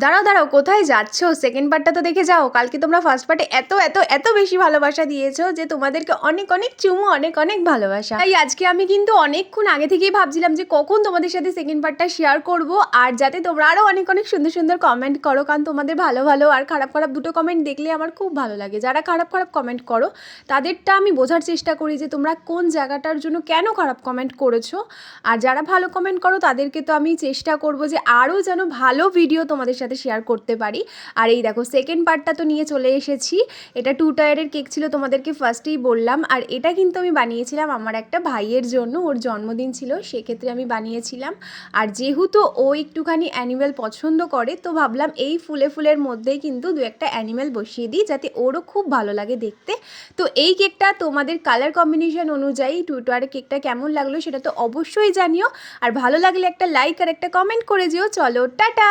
দাঁড়াও দাঁড়াও, কোথায় যাচ্ছ? সেকেন্ড পার্টটা তো দেখে যাও। কালকে তোমরা ফার্স্ট পার্টে এত এত এত বেশি ভালোবাসা দিয়েছো যে তোমাদেরকে অনেক অনেক চুমু, অনেক অনেক ভালোবাসা। তাই আজকে আমি কিন্তু অনেকক্ষণ আগে থেকেই ভাবছিলাম যে কখন তোমাদের সাথে সেকেন্ড পার্টটা শেয়ার করব, আর যাতে তোমরা আরও অনেক অনেক সুন্দর সুন্দর কমেন্ট করো, কারণ তোমাদের ভালো ভালো আর খারাপ খারাপ দুটো কমেন্ট দেখলে আমার খুব ভালো লাগে। যারা খারাপ খারাপ কমেন্ট করো তাদেরটা আমি বোঝার চেষ্টা করি যে তোমরা কোন জায়গাটার জন্য কেন খারাপ কমেন্ট করেছো, আর যারা ভালো কমেন্ট করো তাদেরকে তো আমি চেষ্টা করব যে আরও যেন ভালো ভিডিও তোমাদের সাথে শেয়ার করতে পারি। আর এই দেখো সেকেন্ড পার্টটা তো নিয়ে চলে এসেছি। এটা 2 টায়ারের কেক ছিল, তোমাদেরকে ফার্স্টেই বললাম। আর এটা কিন্তু আমি বানিয়েছিলাম আমার একটা ভাইয়ের জন্য, ওর জন্মদিন ছিল সেক্ষেত্রে আমি বানিয়েছিলাম। আর যেহেতু ও একটুখানি অ্যানিমেল পছন্দ করে, তো ভাবলাম এই ফুলের মধ্যেই কিন্তু দু একটা অ্যানিমেল বসিয়ে দিই যাতে ওরও খুব ভালো লাগে দেখতে। তো এই কেকটা তোমাদের কালার কম্বিনেশন অনুযায়ী 2 টায়ারের কেকটা কেমন লাগলো সেটা তো অবশ্যই জানিও। আর ভালো লাগলে একটা লাইক আর একটা কমেন্ট করে যেও। চলো টাটা।